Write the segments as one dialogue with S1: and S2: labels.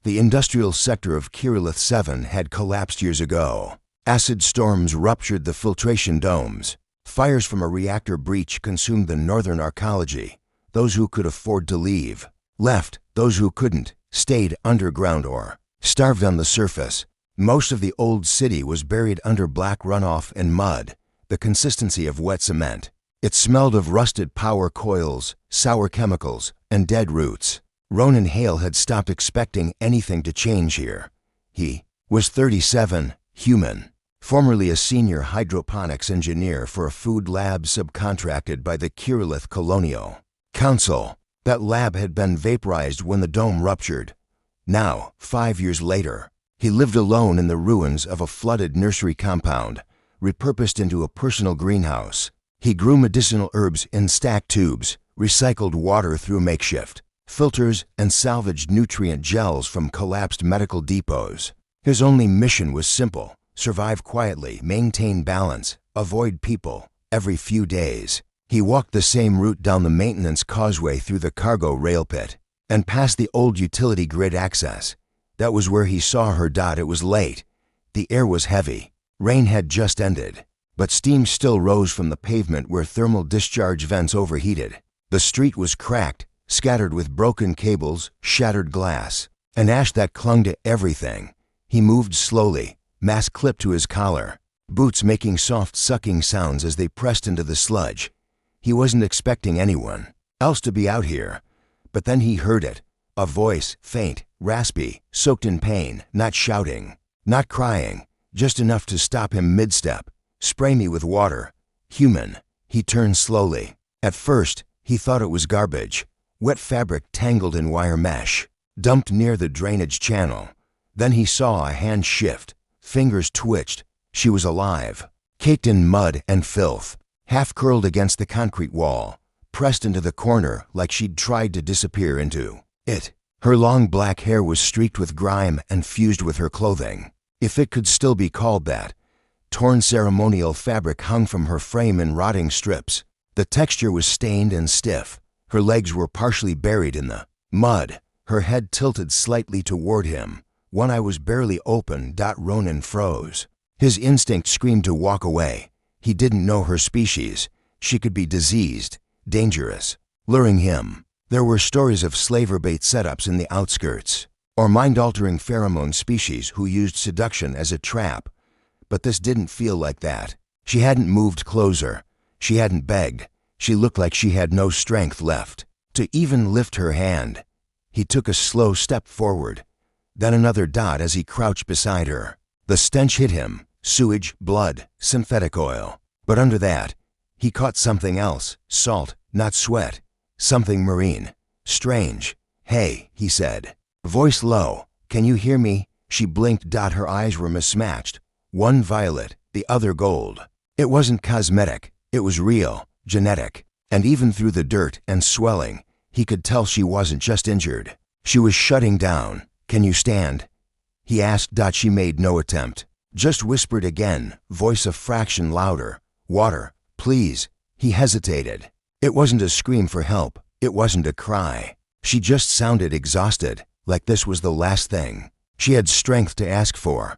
S1: The industrial sector of Kirillith 7 had collapsed years ago. Acid storms ruptured the filtration domes. Fires from a reactor breach consumed the northern arcology. Those who could afford to leave left. Those who couldn't stayed underground or starved on the surface. Most of the old city was buried under black runoff and mud, the consistency of wet cement. It smelled of rusted power coils, sour chemicals, and dead roots. Ronan Hale had stopped expecting anything to change here. He was 37, human, formerly a senior hydroponics engineer for a food lab subcontracted by the Kirillith Colonial Council. That lab had been vaporized when the dome ruptured. Now, 5 years later, he lived alone in the ruins of a flooded nursery compound, repurposed into a personal greenhouse. He grew medicinal herbs in stacked tubes, recycled water through makeshift filters, and salvaged nutrient gels from collapsed medical depots. His only mission was simple: survive quietly, maintain balance, avoid people. Every few days, he walked the same route down the maintenance causeway through the cargo rail pit and past the old utility grid access. That was where he saw her. It was late. The air was heavy. Rain had just ended, but steam still rose from the pavement where thermal discharge vents overheated. The street was cracked, scattered with broken cables, shattered glass, and ash that clung to everything. He moved slowly, mask clipped to his collar, boots making soft sucking sounds as they pressed into the sludge. He wasn't expecting anyone else to be out here, but then he heard it. A voice, faint, raspy, soaked in pain, not shouting, not crying, just enough to stop him mid-step. "Spray me with water." Human. He turned slowly. At first, he thought it was garbage. Wet fabric tangled in wire mesh, dumped near the drainage channel. Then he saw a hand shift. Fingers twitched. She was alive, caked in mud and filth, half curled against the concrete wall, pressed into the corner like she'd tried to disappear into it. Her long black hair was streaked with grime and fused with her clothing, if it could still be called that. Torn ceremonial fabric hung from her frame in rotting strips. The texture was stained and stiff. Her legs were partially buried in the mud, her head tilted slightly toward him. One eye was barely open. Ronan froze. His instinct screamed to walk away. He didn't know her species. She could be diseased, dangerous, luring him. There were stories of slaver bait setups in the outskirts, or mind-altering pheromone species who used seduction as a trap. But this didn't feel like that. She hadn't moved closer. She hadn't begged. She looked like she had no strength left to even lift her hand. He took a slow step forward, then another as he crouched beside her. The stench hit him: sewage, blood, synthetic oil. But under that, he caught something else: salt, not sweat. Something marine. Strange. "Hey," he said, voice low. "Can you hear me?" She blinked. Her eyes were mismatched. One violet, the other gold. It wasn't cosmetic. It was real, genetic. And even through the dirt and swelling, he could tell she wasn't just injured. She was shutting down. "Can you stand?" he asked. She made no attempt. Just whispered again, voice a fraction louder. "Water, please." He hesitated. It wasn't a scream for help. It wasn't a cry. She just sounded exhausted, like this was the last thing she had strength to ask for.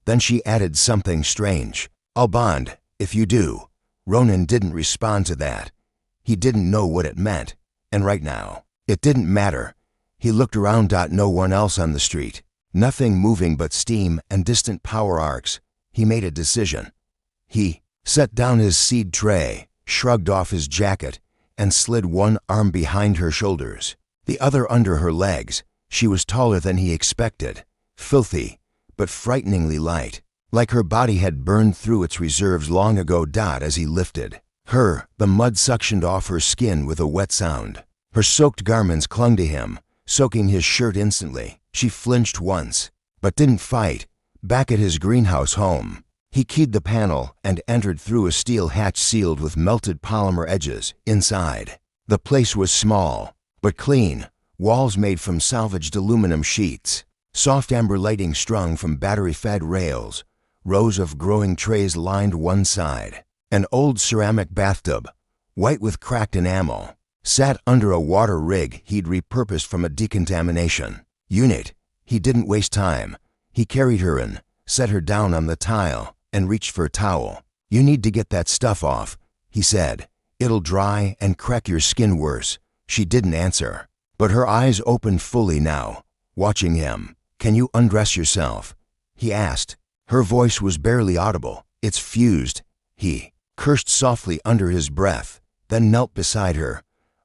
S1: Then she added something strange. "I'll bond, if you do." Ronan didn't respond to that. He didn't know what it meant. And right now, it didn't matter. He looked around. No one else on the street. Nothing moving but steam and distant power arcs. He made a decision. He set down his seed tray, shrugged off his jacket, and slid one arm behind her shoulders, the other under her legs. She was taller than he expected, filthy, but frighteningly light, like her body had burned through its reserves long ago. As he lifted her, the mud suctioned off her skin with a wet sound. Her soaked garments clung to him, soaking his shirt instantly. She flinched once, but didn't fight. Back at his greenhouse home, he keyed the panel and entered through a steel hatch sealed with melted polymer edges. Inside, the place was small, but clean. Walls made from salvaged aluminum sheets, soft amber lighting strung from battery-fed rails. Rows of growing trays lined one side. An old ceramic bathtub, white with cracked enamel, sat under a water rig he'd repurposed from a decontamination unit. He didn't waste time. He carried her in, set her down on the tile, and reached for a towel. "You need to get that stuff off," he said. "It'll dry and crack your skin worse." She didn't answer, but her eyes opened fully now, watching him. "Can you undress yourself?" he asked. Her voice was barely audible. "It's fused." He cursed softly under his breath, then knelt beside her.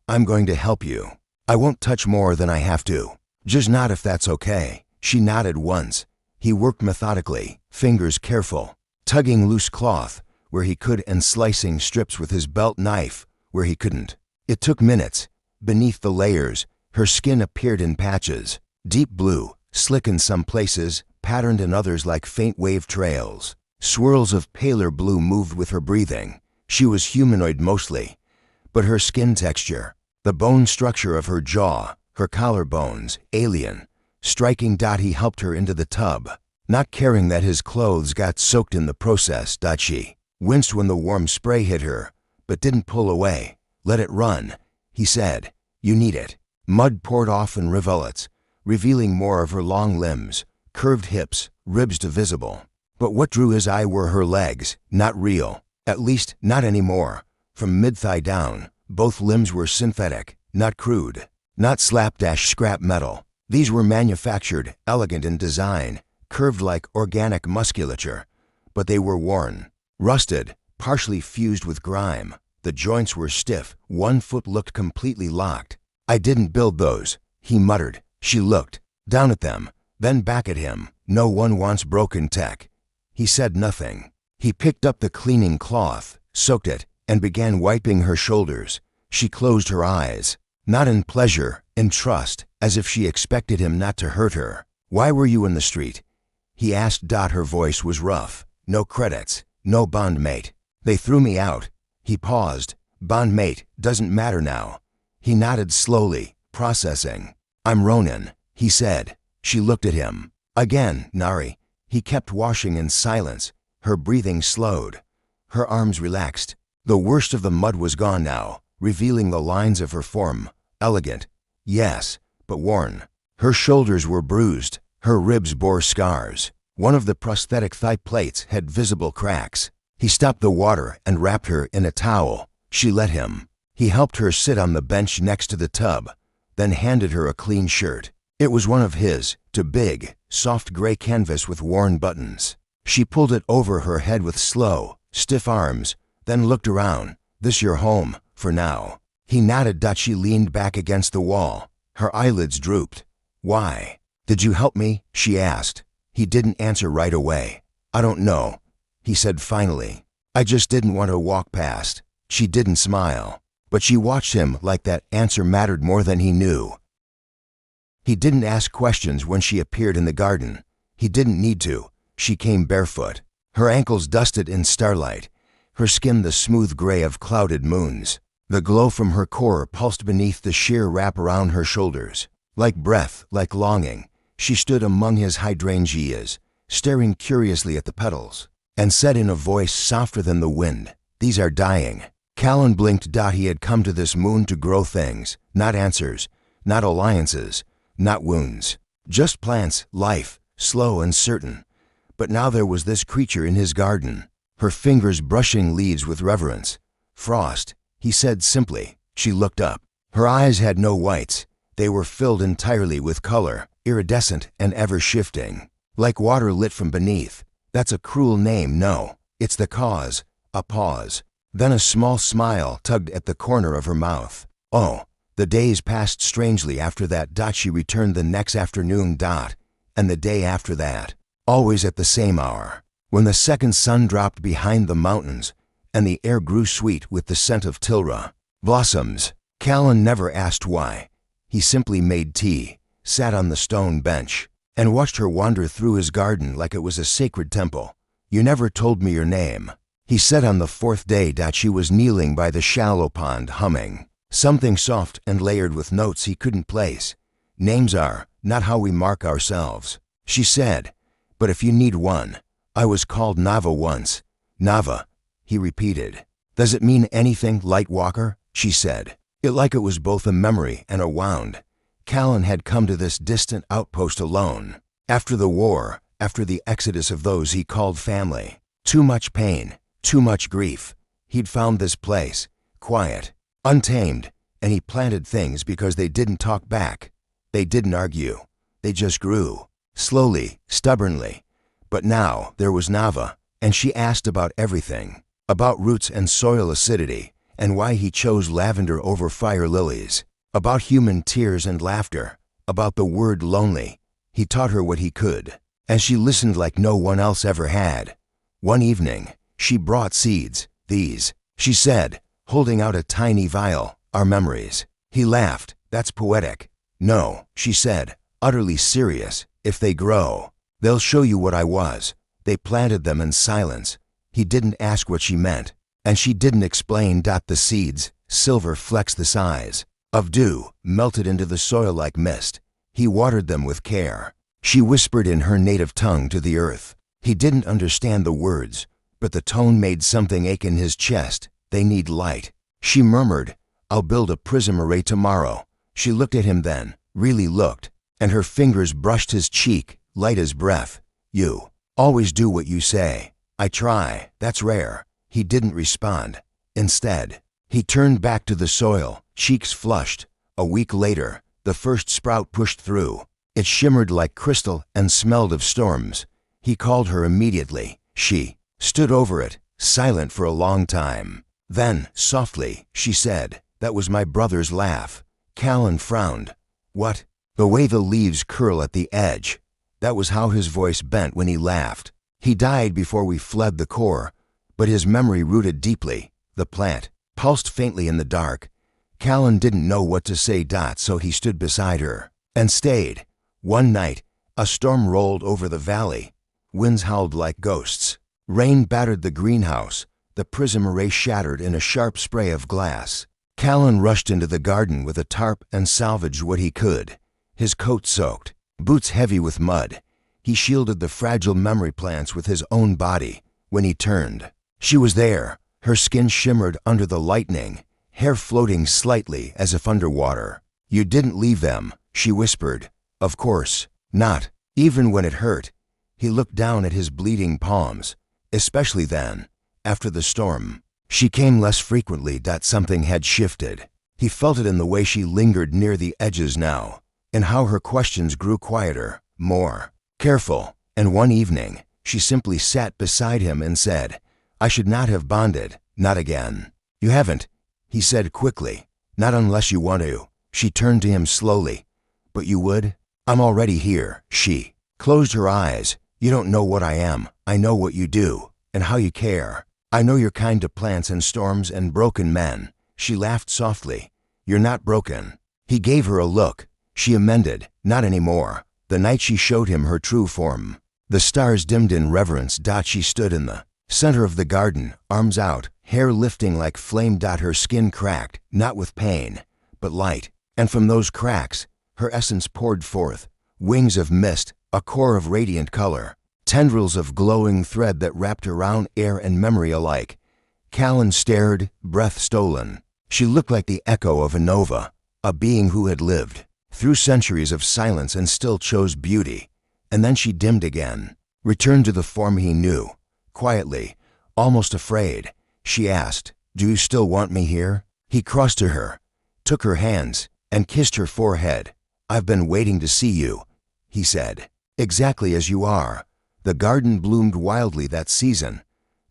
S1: "I'm going to help you. I won't touch more than I have to. Just nod if that's okay." She nodded once. He worked methodically, fingers careful, tugging loose cloth where he could and slicing strips with his belt knife where he couldn't. It took minutes. Beneath the layers, her skin appeared in patches, deep blue, slick in some places, patterned in others like faint wave trails. Swirls of paler blue moved with her breathing. She was humanoid mostly, but her skin texture, the bone structure of her jaw, her collarbones, alien. Striking. He helped her into the tub, not caring that his clothes got soaked in the process. She winced when the warm spray hit her, but didn't pull away. "Let it run," he said. "You need it." Mud poured off in rivulets, revealing more of her long limbs, curved hips, ribs visible. But what drew his eye were her legs, not real, at least not anymore. From mid-thigh down, both limbs were synthetic, not crude, not slap-scrap metal. These were manufactured, elegant in design, curved like organic musculature, but they were worn, rusted, partially fused with grime. The joints were stiff, one foot looked completely locked. "I didn't build those," he muttered. She looked down at them, then back at him. "No one wants broken tech." He said nothing. He picked up the cleaning cloth, soaked it, and began wiping her shoulders. She closed her eyes, not in pleasure, in trust, as if she expected him not to hurt her. "Why were you in the street?" he asked. Her voice was rough. "No credits, no bondmate. They threw me out." He paused. "Bondmate doesn't matter now." He nodded slowly, processing. "I'm Ronan," he said. She looked at him. "Again, Nari." He kept washing in silence. Her breathing slowed. Her arms relaxed. The worst of the mud was gone now, revealing the lines of her form. Elegant, yes, but worn. Her shoulders were bruised. Her ribs bore scars. One of the prosthetic thigh plates had visible cracks. He stopped the water and wrapped her in a towel. She let him. He helped her sit on the bench next to the tub, then handed her a clean shirt. It was one of his, too big, soft gray canvas with worn buttons. She pulled it over her head with slow, stiff arms, then looked around. "This your home, for now." He nodded. She leaned back against the wall. Her eyelids drooped. "Why? Did you help me?" she asked. He didn't answer right away. "I don't know," he said finally. "I just didn't want to walk past." She didn't smile, but she watched him like that answer mattered more than he knew. He didn't ask questions when she appeared in the garden. He didn't need to. She came barefoot, her ankles dusted in starlight, her skin the smooth gray of clouded moons. The glow from her core pulsed beneath the sheer wrap around her shoulders. Like breath, like longing, she stood among his hydrangeas, staring curiously at the petals, and said in a voice softer than the wind, "These are dying." Callan blinked. He had come to this moon to grow things, not answers, not alliances, not wounds. Just plants, life, slow and certain. But now there was this creature in his garden, her fingers brushing leaves with reverence. "Frost," he said simply. She looked up. Her eyes had no whites. They were filled entirely with color, iridescent and ever-shifting, like water lit from beneath. "That's a cruel name, no. It's the cause." A pause. Then a small smile tugged at the corner of her mouth. "Oh." The days passed strangely after that. She returned the next afternoon. And the day after that. Always at the same hour, when the second sun dropped behind the mountains, and the air grew sweet with the scent of Tilra blossoms. Callan never asked why. He simply made tea, sat on the stone bench, and watched her wander through his garden like it was a sacred temple. "You never told me your name," he said on the fourth day. She was kneeling by the shallow pond, humming something soft and layered with notes he couldn't place. "Names are not how we mark ourselves," she said, "but if you need one, I was called Nava once." "Nava," he repeated. "Does it mean anything, Lightwalker?" she said, it like it was both a memory and a wound. Callan had come to this distant outpost alone. After the war, after the exodus of those he called family. Too much pain, too much grief. He'd found this place, quiet, untamed, and he planted things because they didn't talk back. They didn't argue. They just grew, slowly, stubbornly. But now there was Nava, and she asked about everything, about roots and soil acidity, and why he chose lavender over fire lilies, about human tears and laughter, about the word lonely. He taught her what he could, and she listened like no one else ever had. One evening, she brought seeds. These, she said, holding out a tiny vial, are memories. He laughed. That's poetic. No, she said, utterly serious. If they grow, they'll show you what I was. They planted them in silence. He didn't ask what she meant, and she didn't explain. The seeds, silver flecks the size of dew, melted into the soil like mist. He watered them with care. She whispered in her native tongue to the earth. He didn't understand the words, but the tone made something ache in his chest. They need light. She murmured, I'll build a prism array tomorrow. She looked at him then, really looked, and her fingers brushed his cheek, light as breath. You always do what you say. I try. That's rare. He didn't respond. Instead, he turned back to the soil, cheeks flushed. A week later, the first sprout pushed through. It shimmered like crystal and smelled of storms. He called her immediately. She stood over it, silent for a long time. Then, softly, she said, that was my brother's laugh. Callan frowned. What? The way the leaves curl at the edge. That was how his voice bent when he laughed. He died before we fled the core, but his memory rooted deeply. The plant pulsed faintly in the dark. Callan didn't know what to say. So he stood beside her and stayed. One night, a storm rolled over the valley. Winds howled like ghosts. Rain battered the greenhouse. The prism array shattered in a sharp spray of glass. Callan rushed into the garden with a tarp and salvaged what he could. His coat soaked, boots heavy with mud. He shielded the fragile memory plants with his own body. When he turned, she was there. Her skin shimmered under the lightning, hair floating slightly as if underwater. You didn't leave them, she whispered. Of course not, even when it hurt. He looked down at his bleeding palms, especially then, after the storm. She came less frequently. Something had shifted. He felt it in the way she lingered near the edges now, in how her questions grew quieter, more careful. And one evening, she simply sat beside him and said, I should not have bonded, not again. You haven't, he said quickly. Not unless you want to. She turned to him slowly. But you would? I'm already here. She closed her eyes. You don't know what I am. I know what you do, and how you care. I know you're kind to plants and storms and broken men. She laughed softly. You're not broken. He gave her a look. She amended, not anymore. The night she showed him her true form. The stars dimmed in reverence. She stood in the center of the garden, arms out, hair lifting like flame. Her skin cracked, not with pain, but light. And from those cracks, her essence poured forth. Wings of mist, a core of radiant color. Tendrils of glowing thread that wrapped around air and memory alike. Callan stared, breath stolen. She looked like the echo of a nova, a being who had lived through centuries of silence and still chose beauty. And then she dimmed again, returned to the form he knew. Quietly, almost afraid, she asked, Do you still want me here? He crossed to her, took her hands, and kissed her forehead. I've been waiting to see you, he said, exactly as you are. The garden bloomed wildly that season.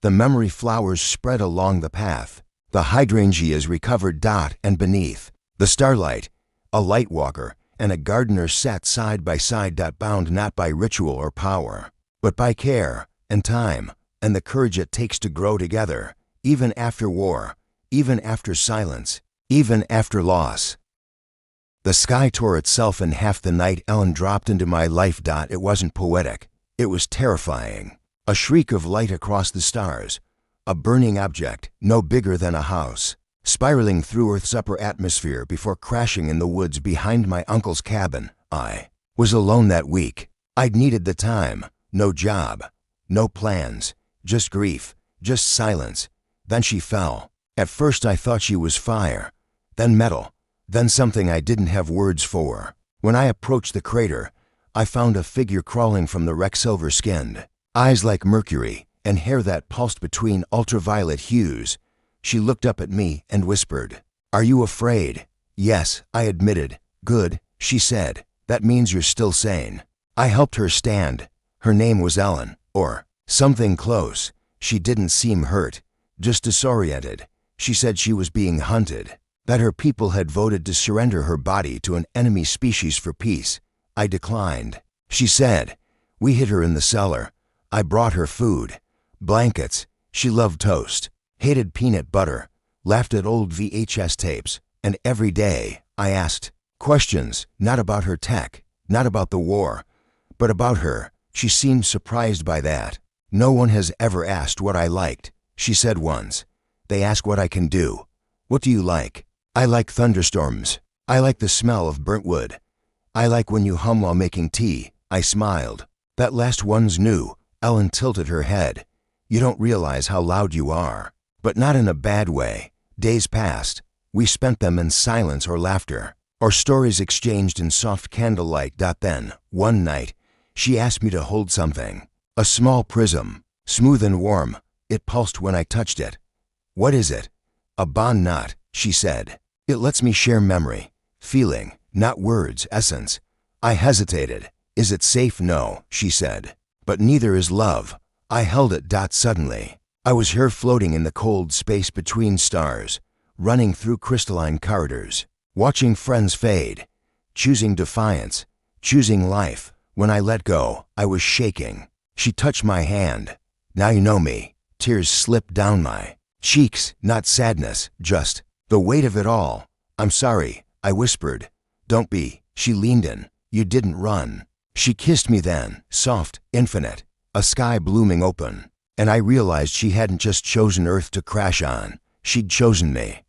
S1: The memory flowers spread along the path. The hydrangeas recovered. And beneath, the starlight, a light walker and a gardener sat side by side. Bound not by ritual or power, but by care and time and the courage it takes to grow together, even after war, even after silence, even after loss. The sky tore itself in half the night Ellen dropped into my life. It wasn't poetic. It was terrifying. A shriek of light across the stars. A burning object, no bigger than a house, spiraling through Earth's upper atmosphere before crashing in the woods behind my uncle's cabin. I was alone that week. I'd needed the time. No job. No plans. Just grief. Just silence. Then she fell. At first I thought she was fire. Then metal. Then something I didn't have words for. When I approached the crater, I found a figure crawling from the wreck, silver-skinned, eyes like mercury, and hair that pulsed between ultraviolet hues. She looked up at me and whispered, "Are you afraid?" "Yes," I admitted. "Good," she said. "That means you're still sane." I helped her stand. Her name was Ellen, or something close. She didn't seem hurt, just disoriented. She said she was being hunted, that her people had voted to surrender her body to an enemy species for peace. I declined. She said, "We hid her in the cellar. I brought her food, blankets. She loved toast, hated peanut butter, laughed at old VHS tapes, and every day I asked questions, not about her tech, not about the war, but about her." She seemed surprised by that. "No one has ever asked what I liked," she said once. "They ask what I can do." "What do you like?" "I like thunderstorms. I like the smell of burnt wood. I like when you hum while making tea." I smiled. "That last one's new." Ellen tilted her head. "You don't realize how loud you are." But not in a bad way. Days passed. We spent them in silence or laughter, or stories exchanged in soft candlelight. Then, one night, she asked me to hold something. A small prism, smooth and warm. It pulsed when I touched it. "What is it?" "A bond knot," she said. "It lets me share memory, feeling, not words, essence." I hesitated. "Is it safe?" "No," she said. "But neither is love." I held it. Suddenly, I was here floating in the cold space between stars, running through crystalline corridors, watching friends fade, choosing defiance, choosing life. When I let go, I was shaking. She touched my hand. "Now you know me." Tears slipped down my cheeks, not sadness, just the weight of it all. "I'm sorry," I whispered. "Don't be." She leaned in. "You didn't run." She kissed me then, soft, infinite, a sky blooming open. And I realized she hadn't just chosen Earth to crash on. She'd chosen me.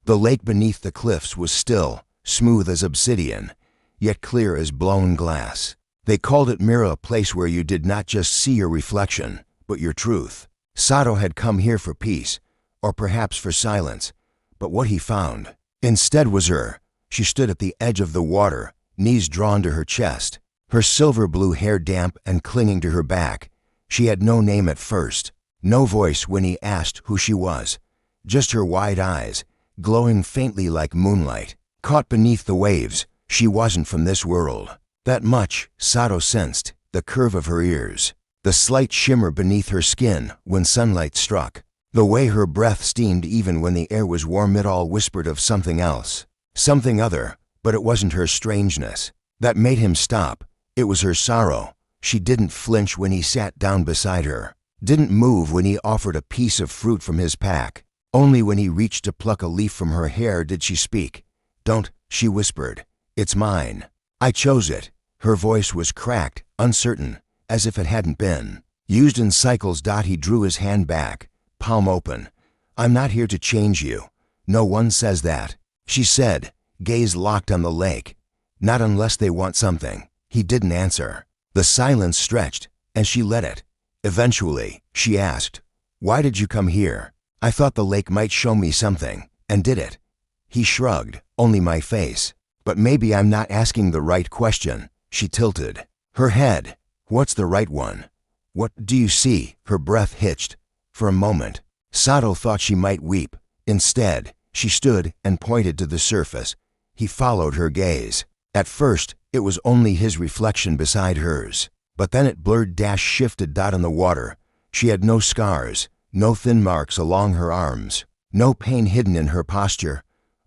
S1: The lake beneath the cliffs was still, smooth as obsidian, yet clear as blown glass. They called it mirror, a place where you did not just see your reflection, but your truth. Sato had come here for peace, or perhaps for silence, but what he found instead was her. She stood at the edge of the water, knees drawn to her chest, her silver blue hair damp and clinging to her back. She had no name at first, no voice when he asked who she was, just her wide eyes, glowing faintly like moonlight, caught beneath the waves. She wasn't from this world. That much Sato sensed, the curve of her ears, the slight shimmer beneath her skin when sunlight struck, the way her breath steamed even when the air was warm. It all whispered of something else, something other, but it wasn't her strangeness that made him stop. It was her sorrow. She didn't flinch when he sat down beside her, didn't move when he offered a piece of fruit from his pack. Only when he reached to pluck a leaf from her hair did she speak. "Don't," she whispered. "It's mine. I chose it." Her voice was cracked, uncertain, as if it hadn't been used in cycles. He drew his hand back, palm open. "I'm not here to change you. No one says that," she said, gaze locked on the lake. "Not unless they want something." He didn't answer. The silence stretched, and she let it. Eventually, she asked, "Why did you come here?" "I thought the lake might show me something." "And did it?" He shrugged. "Only my face." "But maybe I'm not asking the right question." She tilted her head. "What's the right one?" "What do you see?" Her breath hitched. For a moment, Sato thought she might weep. Instead, she stood and pointed to the surface. He followed her gaze. At first, it was only his reflection beside hers. But then it blurred. Shifted. On the water. She had no scars, no thin marks along her arms, no pain hidden in her posture.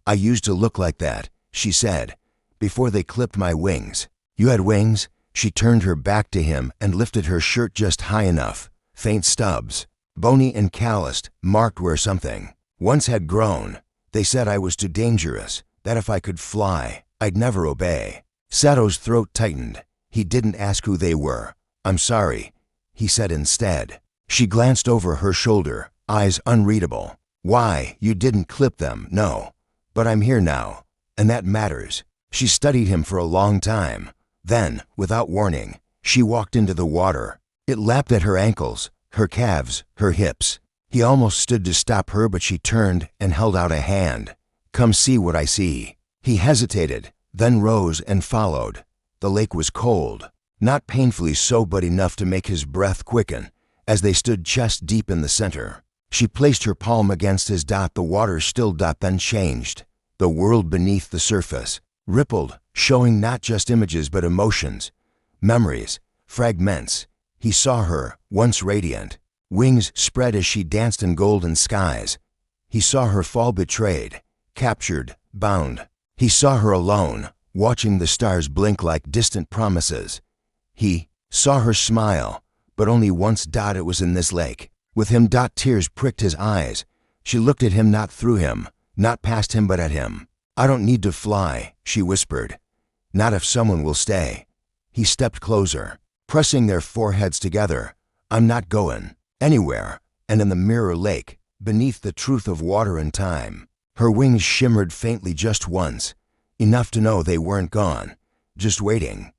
S1: "I used to look like that," she said, "before they clipped my wings." "You had wings?" She turned her back to him and lifted her shirt just high enough. Faint stubs, bony and calloused, marked where something once had grown. "They said I was too dangerous, that if I could fly, I'd never obey." Sato's throat tightened. He didn't ask who they were. "I'm sorry," he said instead. She glanced over her shoulder, eyes unreadable. "Why, you didn't clip them." "No, but I'm here now, and that matters." She studied him for a long time. Then, without warning, she walked into the water. It lapped at her ankles, her calves, her hips. He almost stood to stop her, but she turned and held out a hand. "Come see what I see." He hesitated, then rose and followed. The lake was cold, not painfully so but enough to make his breath quicken as they stood chest deep in the center. She placed her palm against his dot. The water still then changed. The world beneath the surface rippled, showing not just images but emotions, memories, fragments. He saw her, once radiant, wings spread as she danced in golden skies. He saw her fall betrayed, captured, bound. He saw her alone, watching the stars blink like distant promises. He saw her smile, but only once. It was in this lake. With him. Tears pricked his eyes. She looked at him, not through him, not past him but at him. I don't need to fly, she whispered. Not if someone will stay. He stepped closer, pressing their foreheads together. I'm not going anywhere. And in the mirror lake, beneath the truth of water and time, her wings shimmered faintly just once, enough to know they weren't gone, just waiting.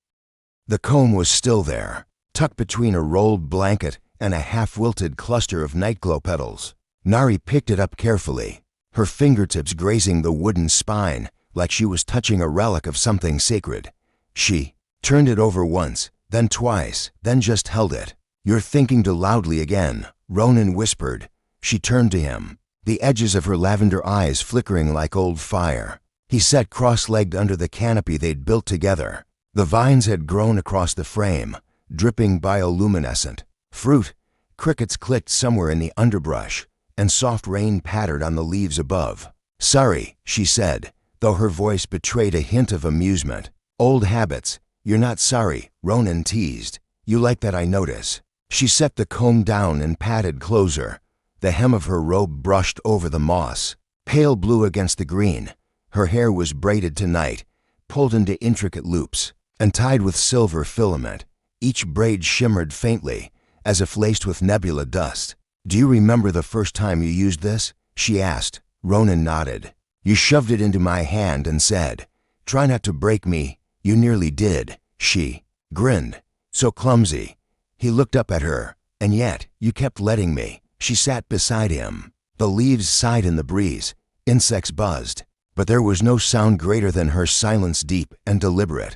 S1: The comb was still there, tucked between a rolled blanket and a half-wilted cluster of nightglow petals. Nari picked it up carefully, her fingertips grazing the wooden spine like she was touching a relic of something sacred. She turned it over once, then twice, then just held it. You're thinking too loudly again, Ronan whispered. She turned to him, the edges of her lavender eyes flickering like old fire. He sat cross-legged under the canopy they'd built together. The vines had grown across the frame, dripping bioluminescent. Fruit, crickets clicked somewhere in the underbrush, and soft rain pattered on the leaves above. Sorry, she said, though her voice betrayed a hint of amusement. Old habits. You're not sorry, Ronan teased. You like that, I notice. She set the comb down and patted closer. The hem of her robe brushed over the moss, pale blue against the green. Her hair was braided tonight, pulled into intricate loops, and tied with silver filament. Each braid shimmered faintly, as if laced with nebula dust. Do you remember the first time you used this? She asked. Ronan nodded. You shoved it into my hand and said, try not to break me. You nearly did. She grinned. So clumsy. He looked up at her. And yet, you kept letting me. She sat beside him. The leaves sighed in the breeze. Insects buzzed. But there was no sound greater than her silence, deep and deliberate.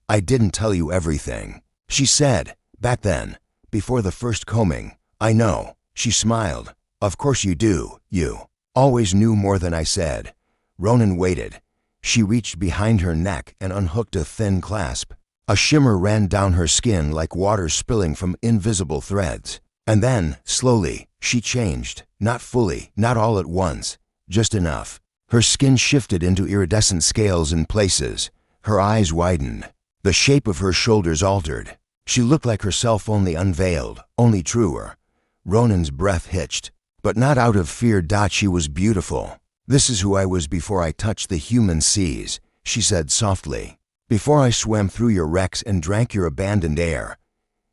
S1: I didn't tell you everything, she said. Back then, before the first combing. I know. She smiled. Of course you do. You always knew more than I said. Ronan waited. She reached behind her neck and unhooked a thin clasp. A shimmer ran down her skin like water spilling from invisible threads. And then, slowly, she changed. Not fully, not all at once, just enough. Her skin shifted into iridescent scales in places. Her eyes widened. The shape of her shoulders altered. She looked like herself, only unveiled, only truer. Ronan's breath hitched, but not out of fear. She was beautiful. This is who I was before I touched the human seas, she said softly. Before I swam through your wrecks and drank your abandoned air.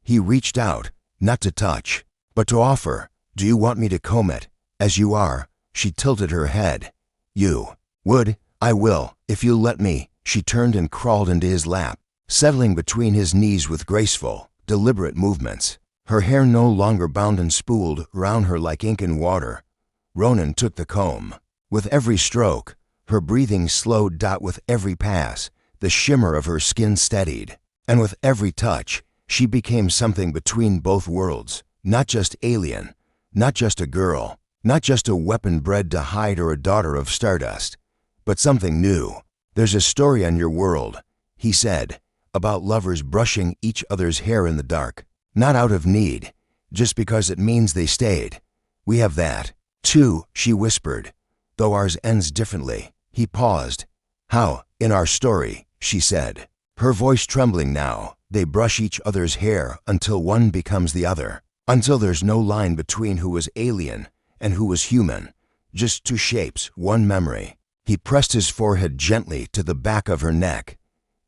S1: He reached out, not to touch, but to offer. Do you want me to comb it, as you are? She tilted her head. You would? I will, if you'll let me. She turned and crawled into his lap, settling between his knees with graceful, deliberate movements. Her hair no longer bound and spooled round her like ink in water. Ronan took the comb. With every stroke, her breathing slowed. With every pass, the shimmer of her skin steadied. And with every touch, she became something between both worlds. Not just alien, not just a girl, not just a weapon bred to hide or a daughter of stardust, but something new. There's a story on your world, he said, about lovers brushing each other's hair in the dark. Not out of need, just because it means they stayed. We have that, too, she whispered, though ours ends differently. He paused. How? In our story, she said, her voice trembling now. They brush each other's hair until one becomes the other, until there's no line between who was alien and who was human, just two shapes, one memory. He pressed his forehead gently to the back of her neck.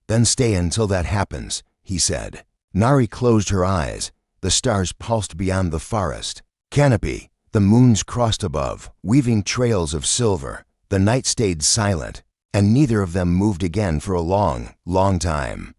S1: Then stay until that happens, he said. Nari closed her eyes. The stars pulsed beyond the forest canopy. The moons crossed above, weaving trails of silver. The night stayed silent, and neither of them moved again for a long, long time.